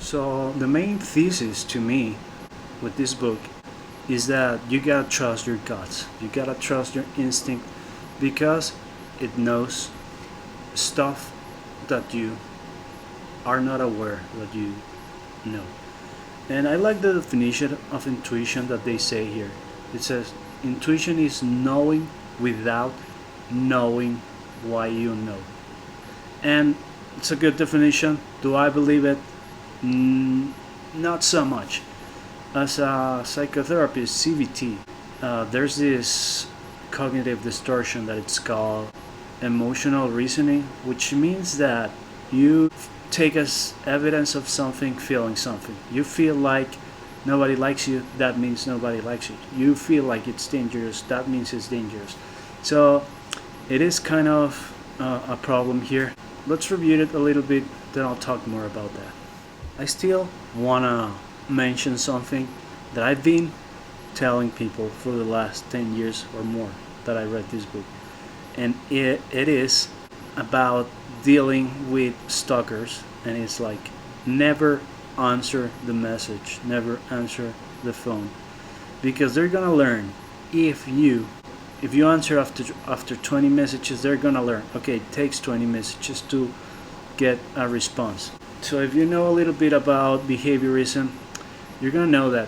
So the main thesis to me with this book is that you gotta trust your guts. You gotta trust your instinct because it knows stuff that you are not aware that you know. And I like the definition of intuition that they say here. It says intuition is knowing without knowing why you know. And it's a good definition. Do I believe it? Not so much. As a psychotherapist, CBT, there's this cognitive distortion that it's called emotional reasoning, which means that you take as evidence of something, feeling something. You feel like nobody likes you, that means nobody likes you. You feel like it's dangerous, that means it's dangerous. So it is kind of a problem here. Let's review it a little bit, then I'll talk more about that. I still wanna mention something that I've been telling people for the last 10 years or more that I read this book. And it is about dealing with stalkers, and it's like never answer the message, never answer the phone, because they're gonna learn. If you answer after 20 messages, they're gonna learn, okay, it takes 20 messages to get a response. So if you know a little bit about behaviorism, you're gonna know that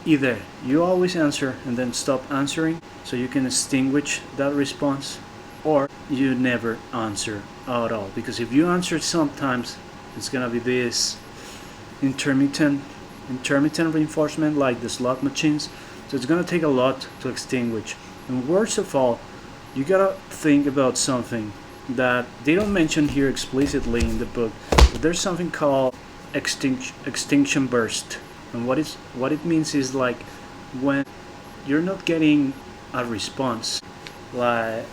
either you always answer and then stop answering so you can extinguish that response, or you never answer at all. Because if you answer sometimes, it's gonna be this intermittent reinforcement like the slot machines. So it's gonna take a lot to extinguish. And worst of all, you gotta think about something that they don't mention here explicitly in the book, but there's something called extinction burst. And what it means is like when you're not getting a response, like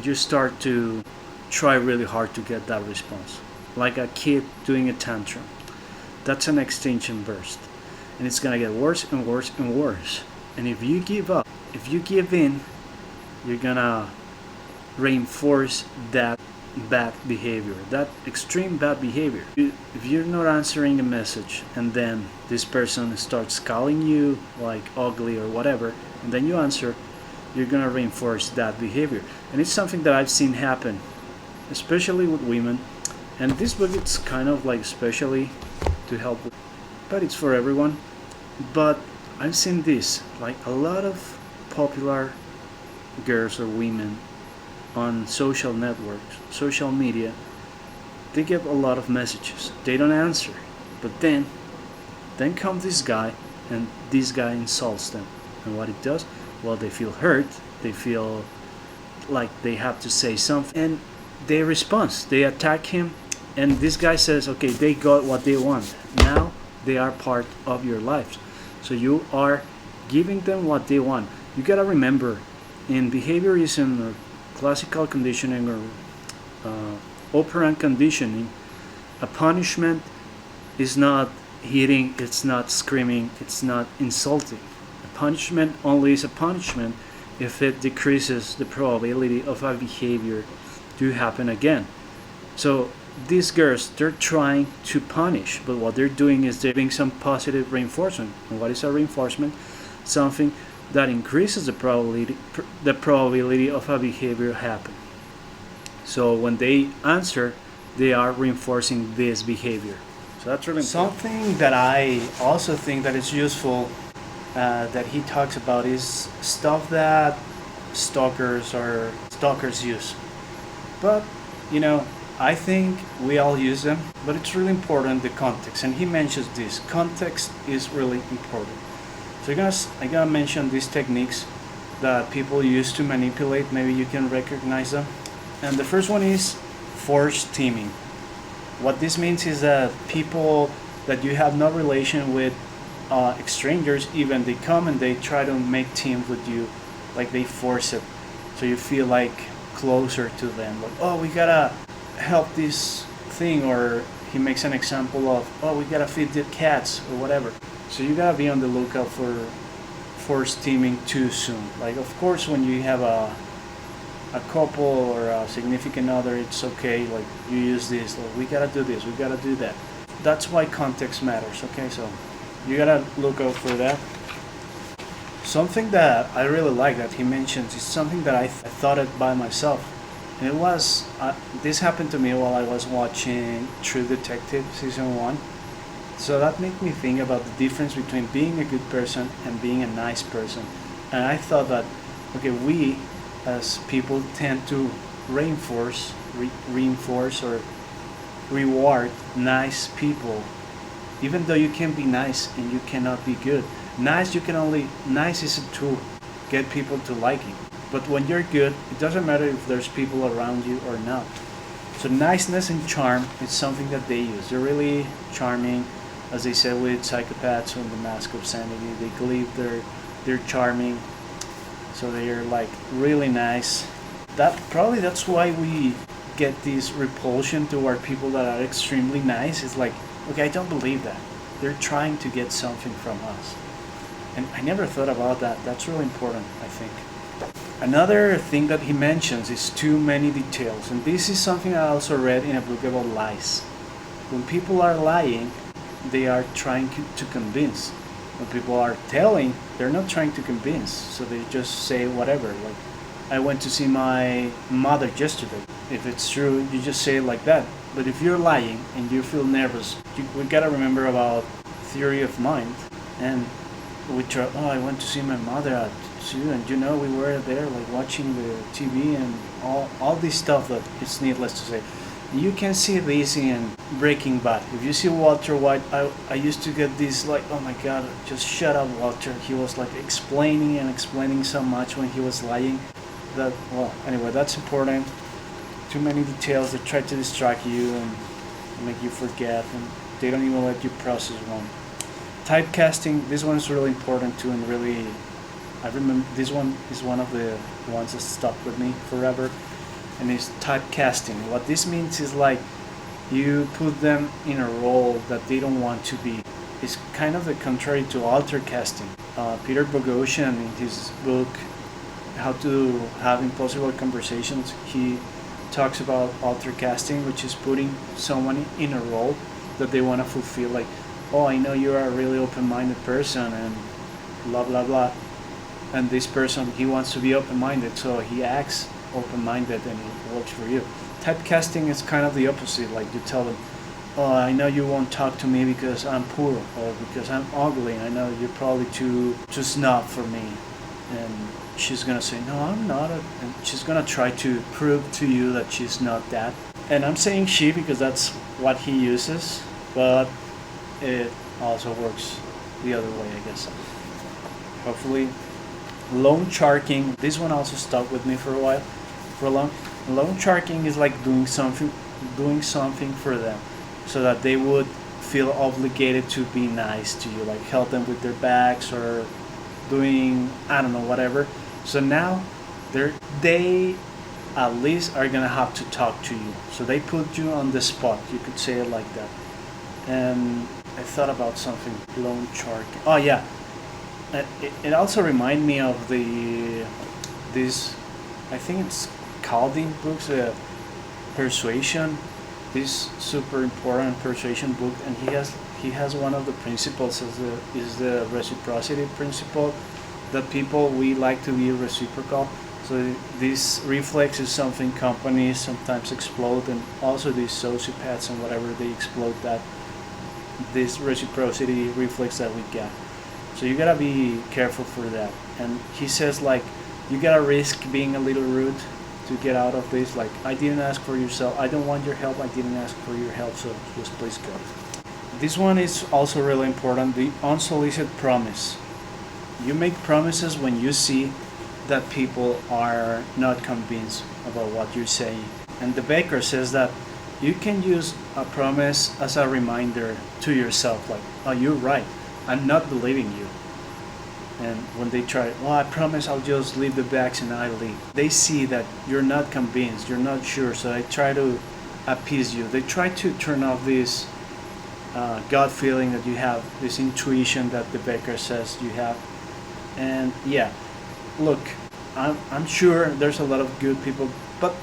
you start to try really hard to get that response, like a kid doing a tantrum. That's an extinction burst, and it's gonna get worse and worse and worse. And if you give up, if you give in, you're gonna reinforce that bad behavior, that extreme bad behavior. If you're not answering a message and then this person starts calling you like ugly or whatever, and then you answer, you're gonna reinforce that behavior. And it's something that I've seen happen, especially with women. And this book, it's kind of like especially to help with, but it's for everyone. But I've seen this, like a lot of popular girls or women on social networks, social media, they get a lot of messages. They don't answer. But then comes this guy, and this guy insults them. And what it does? Well, they feel hurt. They feel like they have to say something. And they respond. They attack him. And this guy says, okay, they got what they want. Now they are part of your lives. So you are giving them what they want. You gotta remember, in behaviorism or classical conditioning or operant conditioning, a punishment is not hitting, it's not screaming, it's not insulting. A punishment only is a punishment if it decreases the probability of a behavior to happen again. So these girls, they're trying to punish, but what they're doing is they're giving some positive reinforcement. And what is a reinforcement? Something that increases the probability of a behavior happen. So when they answer, they are reinforcing this behavior. So that's really important. Something that I also think that is useful that he talks about is stuff that stalkers use. But you know, I think we all use them, but it's really important the context. And he mentions this context is really important. So I'm gonna mention these techniques that people use to manipulate. Maybe you can recognize them. And the first one is force teaming. What this means is that people that you have no relation with, strangers even, they come and they try to make teams with you, like they force it, so you feel like closer to them. Like, oh, we gotta help this thing, or he makes an example of, oh, we gotta feed the cats or whatever. So you gotta be on the lookout for force teaming too soon. Like, of course, when you have a couple or a significant other, it's okay. Like, you use this. Like, we gotta do this. We gotta do that. that's why context matters. Okay, so you gotta look out for that. Something that I really like that he mentions is something that I thought it by myself, and it was this happened to me while I was watching True Detective season one. So that made me think about the difference between being a good person and being a nice person. And I thought that, okay, we as people tend to reinforce or reward nice people, even though you can be nice and you cannot be good. Nice is a tool, get people to like you. But when you're good, it doesn't matter if there's people around you or not. So niceness and charm is something that they use. They're really charming, as they said with psychopaths on the Mask of Sanity. They believe they're charming, so they're like really nice. That's why we get this repulsion toward people that are extremely nice. It's like, okay, I don't believe that. They're trying to get something from us. And I never thought about that. That's really important, I think. Another thing that he mentions is too many details. And this is something I also read in a book about lies. When people are lying, they are trying to convince. When people are telling, they're not trying to convince. So they just say whatever. Like, I went to see my mother yesterday. If it's true, you just say it like that. But if you're lying and you feel nervous, we gotta remember about theory of mind. And we try, oh, I went to see my mother at 2, and we were there like watching the TV and all this stuff that it's needless to say. You can see this in Breaking Bad. If you see Walter White, I used to get this like, oh my god, just shut up, Walter. He was like explaining so much when he was lying. That, well, anyway, that's important. Too many details that try to distract you and make you forget, and they don't even let you process one. Typecasting, this one is really important too, and really, I remember this one is one of the ones that stuck with me forever, and it's typecasting. What this means is like you put them in a role that they don't want to be. It's kind of the contrary to alter casting. Peter Boghossian, in his book How to Have Impossible Conversations, he talks about alter casting, which is putting someone in a role that they want to fulfill. Like, oh, I know you're a really open-minded person and blah blah blah, and this person, he wants to be open-minded, so he acts open-minded and it works for you. Typecasting is kind of the opposite. Like, you tell them, oh, I know you won't talk to me because I'm poor or because I'm ugly. I know you're probably too snob for me. And she's gonna say, no, I'm not, and she's gonna try to prove to you that she's not that. And I'm saying she because that's what he uses, but it also works the other way, I guess. Hopefully. Loan sharking, this one also stuck with me for a while, for long. Loan sharking is like doing something for them, so that they would feel obligated to be nice to you, like help them with their bags or doing, I don't know, whatever. So now they at least are gonna have to talk to you. So they put you on the spot. You could say it like that. And I thought about something, loan sharking. Oh yeah, it also reminded me of this, I think it's Calding books, Persuasion. This super important persuasion book, and he has one of the principles is the reciprocity principle, that people, we like to be reciprocal. So this reflex is something companies sometimes explode, and also these sociopaths and whatever, they explode that, this reciprocity reflex that we get. So you gotta be careful for that. And he says like, you gotta risk being a little rude to get out of this. Like, I didn't ask for your help. I don't want your help. I didn't ask for your help. So just please go. This one is also really important. The unsolicited promise. You make promises when you see that people are not convinced about what you're saying. And the Baker says that you can use a promise as a reminder to yourself, like, oh, you're right, I'm not believing you. And when they try, well, I promise I'll just leave the bags and I leave. They see that you're not convinced, you're not sure, so they try to appease you. They try to turn off this gut feeling that you have, this intuition that the Baker says you have. And yeah, look, I'm sure there's a lot of good people, but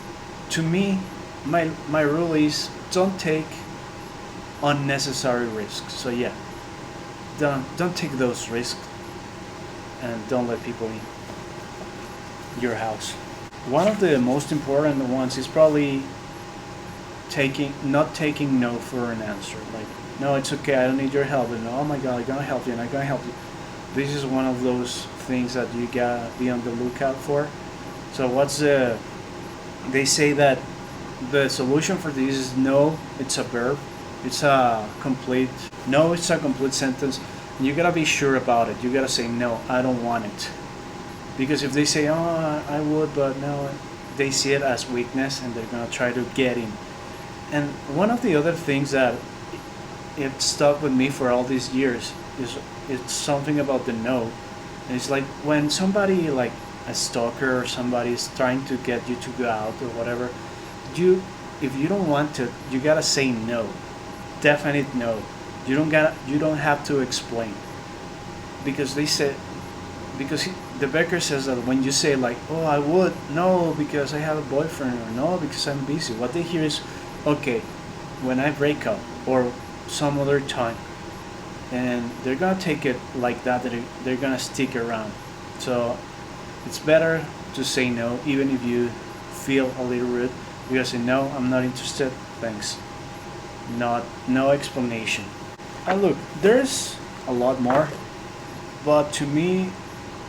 to me, my rule is don't take unnecessary risks. So yeah, don't take those risks, and don't let people in your house. One of the most important ones is probably taking not taking no for an answer. Like, no, it's okay, I don't need your help, and oh my god, I'm gonna help you, and I'm gonna help you. This is one of those things that you gotta be on the lookout for. So what's the they say that the solution for this is no, it's a verb. It's a complete no, it's a complete sentence. You gotta be sure about it. You gotta say no, I don't want it. Because if they say, oh, I would, but no, they see it as weakness and they're gonna try to get in. And one of the other things that it stuck with me for all these years is it's something about the no. And it's like when somebody like a stalker or somebody is trying to get you to go out or whatever, you if you don't want to, you gotta say no. Definite no. You don't have to explain. Because they said the Becker says that when you say like, oh, I would, no, because I have a boyfriend, or no, because I'm busy, what they hear is, okay, when I break up or some other time, and they're gonna take it like that. They're gonna stick around. So it's better to say no, even if you feel a little rude. You gotta say no, I'm not interested. Thanks. Not no explanation. And look, there's a lot more, but to me,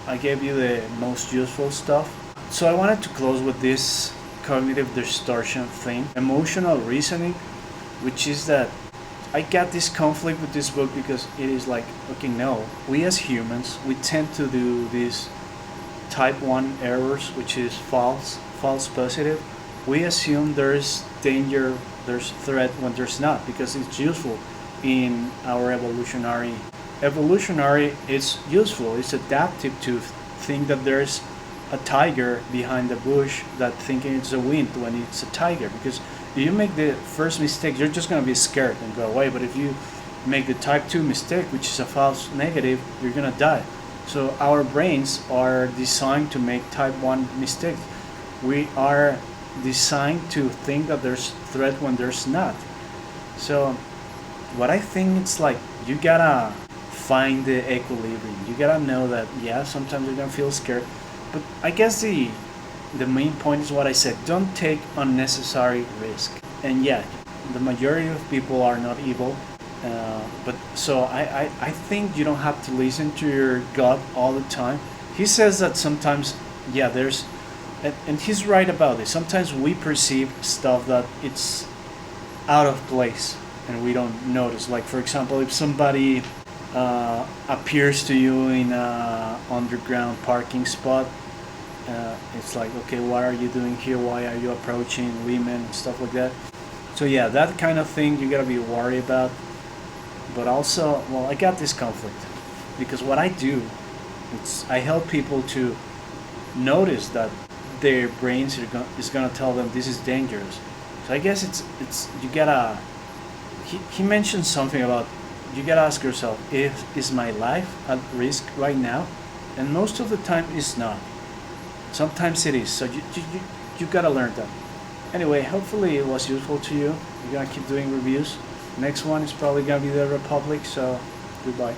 I gave you the most useful stuff. So I wanted to close with this cognitive distortion thing, emotional reasoning, which is that I got this conflict with this book because it is like, okay, no, we as humans, we tend to do these type 1 errors, which is false positive. We assume there's danger, there's threat when there's not, because it's useful in our evolutionary. It's useful, it's adaptive to think that there's a tiger behind the bush, that thinking it's a wind when it's a tiger. Because if you make the first mistake, you're just going to be scared and go away. But if you make the type 2 mistake, which is a false negative, you're going to die. So our brains are designed to make type 1 mistakes. We are designed to think that there's threat when there's not. So what I think, it's like you gotta find the equilibrium. You gotta know that, yeah, sometimes you're gonna feel scared, but I guess the main point is what I said. Don't take unnecessary risk. And yeah, the majority of people are not evil. But so I think you don't have to listen to your gut all the time. He says that sometimes, yeah, there's, and he's right about this. Sometimes we perceive stuff that it's out of place and we don't notice. Like, for example, if somebody appears to you in a underground parking spot, it's like, okay, what are you doing here? Why are you approaching women? Stuff like that. So yeah, that kind of thing you gotta be worried about. But also, well, I got this conflict because what I do, I help people to notice that their brains is gonna tell them this is dangerous. So I guess it's you gotta. He mentioned something about you gotta ask yourself, is my life at risk right now? And most of the time it's not. Sometimes it is. So you gotta learn that. Anyway, hopefully it was useful to you. We're gonna keep doing reviews. Next one is probably gonna be the Republic. So goodbye.